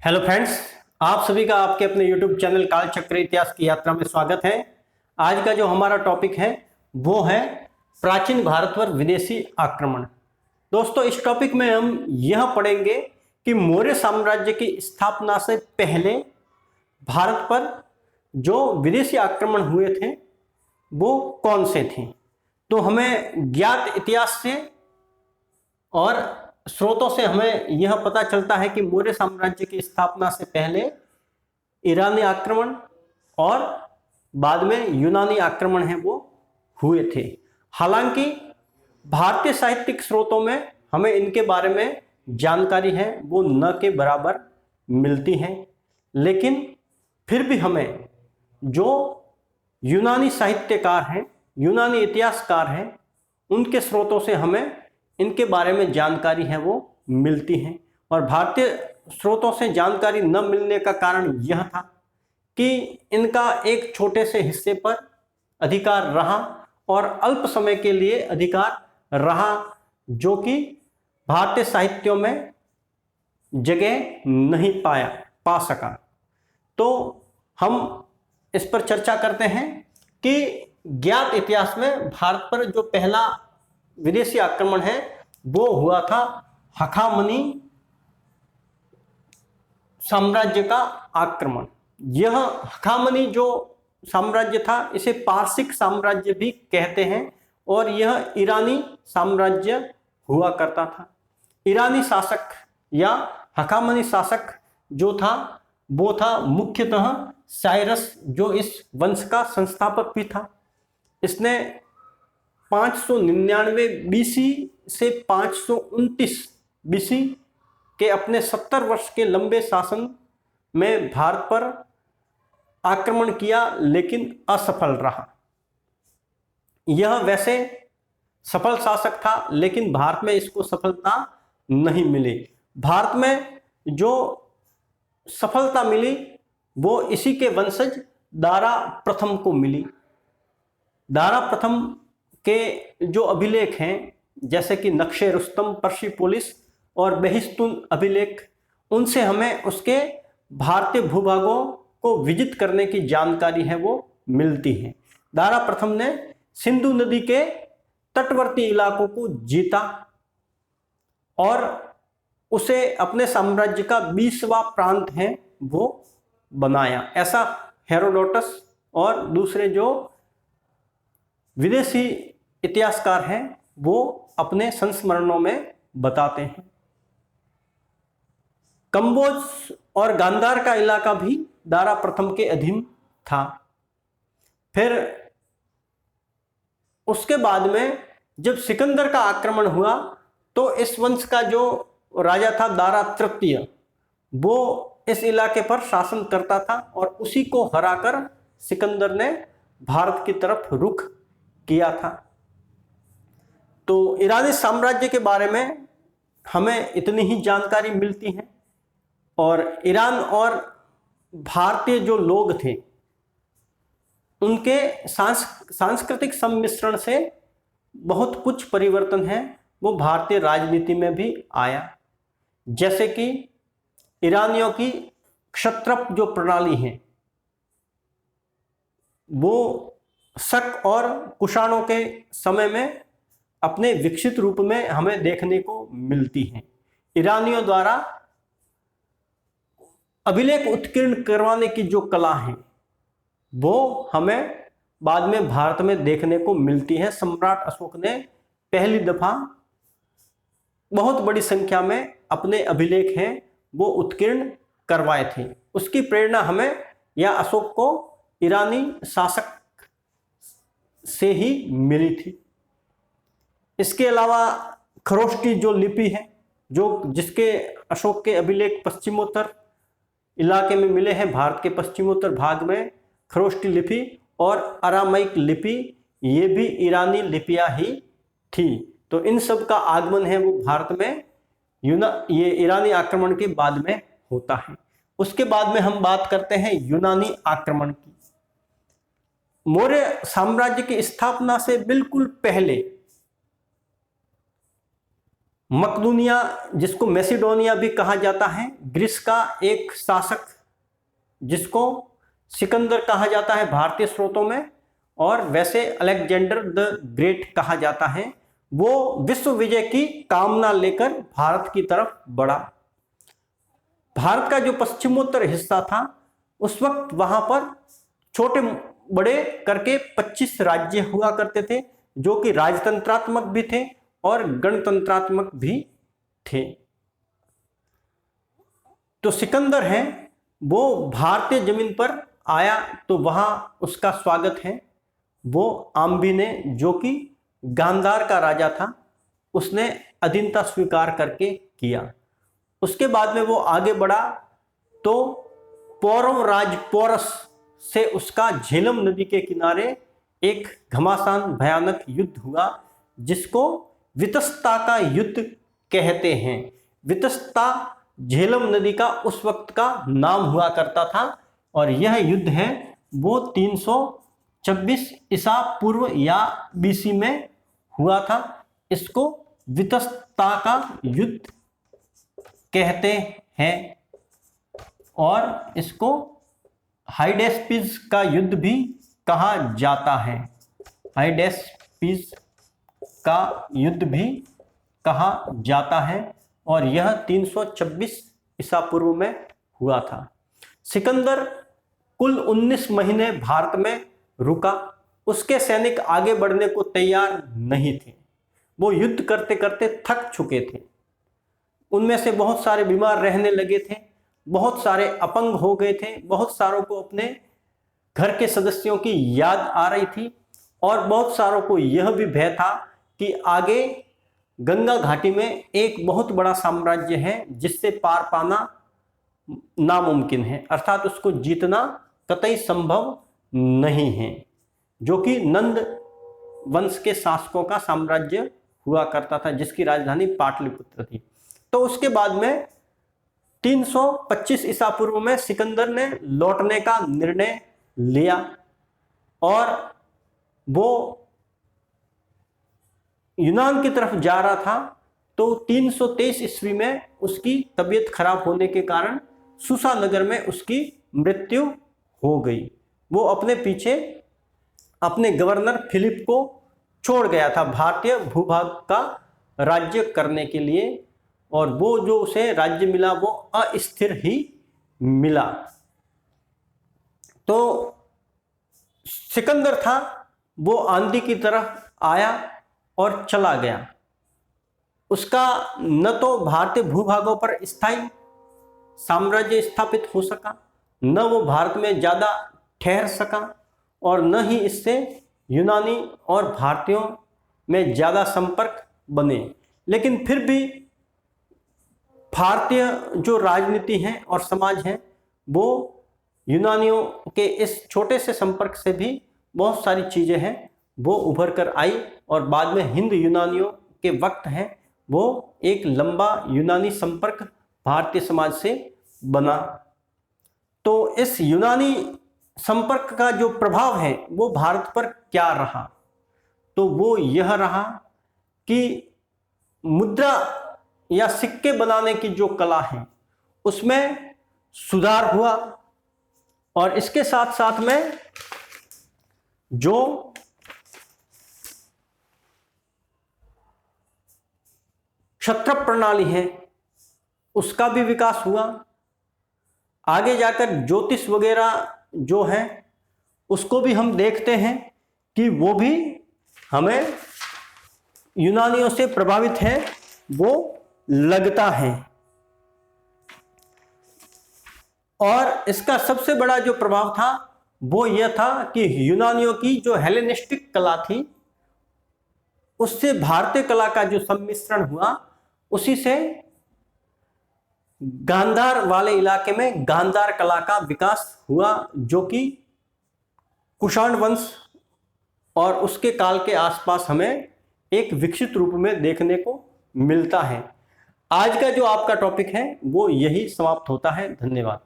Hello friends, आप सभी का आपके अपने YouTube चैनल कालचक्र इतिहास की यात्रा में स्वागत है। आज का जो हमारा टॉपिक है वो है प्राचीन भारत पर विदेशी आक्रमण। दोस्तों, इस टॉपिक में हम यह पढ़ेंगे कि मौर्य साम्राज्य की स्थापना से पहले भारत पर जो विदेशी आक्रमण हुए थे वो कौन से थे। तो हमें ज्ञात इतिहास से और स्रोतों से हमें यह पता चलता है कि मौर्य साम्राज्य की स्थापना से पहले ईरानी आक्रमण और बाद में यूनानी आक्रमण है वो हुए थे। हालांकि भारतीय साहित्यिक स्रोतों में हमें इनके बारे में जानकारी है वो न के बराबर मिलती है, लेकिन फिर भी हमें जो यूनानी साहित्यकार हैं, यूनानी इतिहासकार हैं, उनके स्रोतों से हमें इनके बारे में जानकारी है वो मिलती है। और भारतीय स्रोतों से जानकारी न मिलने का कारण यह था कि इनका एक छोटे से हिस्से पर अधिकार रहा और अल्प समय के लिए अधिकार रहा, जो कि भारतीय साहित्यों में जगह नहीं पा सका। तो हम इस पर चर्चा करते हैं कि ज्ञात इतिहास में भारत पर जो पहला विदेशी आक्रमण है वो हुआ था हखामनी साम्राज्य का आक्रमण। यह हखामनी जो साम्राज्य था इसे पारसिक साम्राज्य भी कहते हैं और यह ईरानी साम्राज्य हुआ करता था। ईरानी शासक या हखामनी शासक जो था वो था मुख्यतः साइरस, जो इस वंश का संस्थापक भी था। इसने 599 बीसी से 529 बीसी के अपने 70 वर्ष के लंबे शासन में भारत पर आक्रमण किया, लेकिन असफल रहा। यह वैसे सफल शासक था, लेकिन भारत में इसको सफलता नहीं मिली। भारत में जो सफलता मिली वो इसी के वंशज दारा प्रथम को मिली। दारा प्रथम के जो अभिलेख हैं, जैसे कि नक्शे रुस्तम, पर्सिपोलिस और बेहिस्तून अभिलेख, उनसे हमें उसके भारतीय भूभागों को विजित करने की जानकारी है वो मिलती है। दारा प्रथम ने सिंधु नदी के तटवर्ती इलाकों को जीता और उसे अपने साम्राज्य का 20वां प्रांत है वो बनाया। ऐसा हेरोडोटस और दूसरे जो विदेशी इतिहासकार हैं वो अपने संस्मरणों में बताते हैं। कंबोज और गांधार का इलाका भी दारा प्रथम के अधीन था। फिर उसके बाद में जब सिकंदर का आक्रमण हुआ तो इस वंश का जो राजा था दारा तृतीय, वो इस इलाके पर शासन करता था और उसी को हराकर सिकंदर ने भारत की तरफ रुख किया था। तो ईरानी साम्राज्य के बारे में हमें इतनी ही जानकारी मिलती है और ईरान और भारतीय जो लोग थे उनके सांस्कृतिक सम्मिश्रण से बहुत कुछ परिवर्तन है वो भारतीय राजनीति में भी आया। जैसे कि ईरानियों की क्षत्रप जो प्रणाली है वो शक और कुषाणों के समय में अपने विकसित रूप में हमें देखने को मिलती है। ईरानियों द्वारा अभिलेख उत्कीर्ण करवाने की जो कला है वो हमें बाद में भारत में देखने को मिलती है। सम्राट अशोक ने पहली दफा बहुत बड़ी संख्या में अपने अभिलेख हैं वो उत्कीर्ण करवाए थे। उसकी प्रेरणा हमें या अशोक को ईरानी शासक से ही मिली थी। इसके अलावा खरोष्टी जो लिपि है, जो जिसके अशोक के अभिलेख पश्चिमोत्तर इलाके में मिले हैं, भारत के पश्चिमोत्तर भाग में खरोष्टी लिपि और अरामाइक लिपि, ये भी ईरानी लिपियां ही थी। तो इन सब का आगमन है वो भारत में ये ईरानी आक्रमण के बाद में होता है। उसके बाद में हम बात करते हैं यूनानी आक्रमण की। मौर्य साम्राज्य की स्थापना से बिल्कुल पहले मकदूनिया, जिसको मैसिडोनिया भी कहा जाता है, ग्रीस का एक शासक जिसको सिकंदर कहा जाता है भारतीय स्रोतों में, और वैसे अलेक्जेंडर द ग्रेट कहा जाता है, वो विश्व विजय की कामना लेकर भारत की तरफ बढ़ा। भारत का जो पश्चिमोत्तर हिस्सा था उस वक्त वहां पर छोटे बड़े करके 25 राज्य हुआ करते थे, जो कि राजतंत्रात्मक भी थे और गणतंत्रात्मक भी थे। तो सिकंदर है वो भारतीय जमीन पर आया तो वहां उसका स्वागत है वो आम्बी ने, जो कि गांधार का राजा था, उसने अधीनता स्वीकार करके किया। उसके बाद में वो आगे बढ़ा तो पौरव राज पोरस से उसका झेलम नदी के किनारे एक घमासान भयानक युद्ध हुआ, जिसको वितस्ता का युद्ध कहते हैं। वितस्ता झेलम नदी का उस वक्त का नाम हुआ करता था, और यह युद्ध है वो 326 ईसा पूर्व या बीसी में हुआ था। इसको वितस्ता का युद्ध कहते हैं, और इसको हाइडेस्पिस का युद्ध भी कहा जाता है। हाइडेस्पिस का युद्ध भी कहा जाता है, और यह 326 ईसा पूर्व में हुआ था। सिकंदर कुल 19 महीने भारत में रुका। उसके सैनिक आगे बढ़ने को तैयार नहीं थे, वो युद्ध करते करते थक चुके थे। उनमें से बहुत सारे बीमार रहने लगे थे, बहुत सारे अपंग हो गए थे, बहुत सारों को अपने घर के सदस्यों की याद आ रही थी, और बहुत सारों को यह भी भय था कि आगे गंगा घाटी में एक बहुत बड़ा साम्राज्य है जिससे पार पाना नामुमकिन है, अर्थात उसको जीतना कतई संभव नहीं है, जो कि नंद वंश के शासकों का साम्राज्य हुआ करता था, जिसकी राजधानी पाटलिपुत्र थी। तो उसके बाद में 325 ईसा पूर्व में सिकंदर ने लौटने का निर्णय लिया, और वो यूनान की तरफ जा रहा था। तो 323 ईस्वी में उसकी तबीयत खराब होने के कारण सुसा नगर में उसकी मृत्यु हो गई। वो अपने पीछे अपने गवर्नर फिलिप को छोड़ गया था भारतीय भूभाग का राज्य करने के लिए, और वो जो उसे राज्य मिला वो अस्थिर ही मिला। तो सिकंदर था वो आंधी की तरफ आया और चला गया। उसका न तो भारतीय भूभागों पर स्थायी साम्राज्य स्थापित हो सका, न वो भारत में ज़्यादा ठहर सका, और न ही इससे यूनानी और भारतीयों में ज़्यादा संपर्क बने। लेकिन फिर भी भारतीय जो राजनीति है और समाज है वो यूनानियों के इस छोटे से संपर्क से भी बहुत सारी चीज़ें हैं वो उभर कर आई, और बाद में हिंद यूनानियों के वक्त है वो एक लंबा यूनानी संपर्क भारतीय समाज से बना। तो इस यूनानी संपर्क का जो प्रभाव है वो भारत पर क्या रहा, तो वो यह रहा कि मुद्रा या सिक्के बनाने की जो कला है उसमें सुधार हुआ, और इसके साथ साथ में जो क्षत्रप प्रणाली है उसका भी विकास हुआ। आगे जाकर ज्योतिष वगैरह जो है उसको भी हम देखते हैं कि वो भी हमें यूनानियों से प्रभावित है वो लगता है। और इसका सबसे बड़ा जो प्रभाव था वो यह था कि यूनानियों की जो हेलेनिस्टिक कला थी उससे भारतीय कला का जो सम्मिश्रण हुआ, उसी से गांधार वाले इलाके में गांधार कला का विकास हुआ, जो कि कुषाण वंश और उसके काल के आसपास हमें एक विकसित रूप में देखने को मिलता है। आज का जो आपका टॉपिक है वो यही समाप्त होता है। धन्यवाद।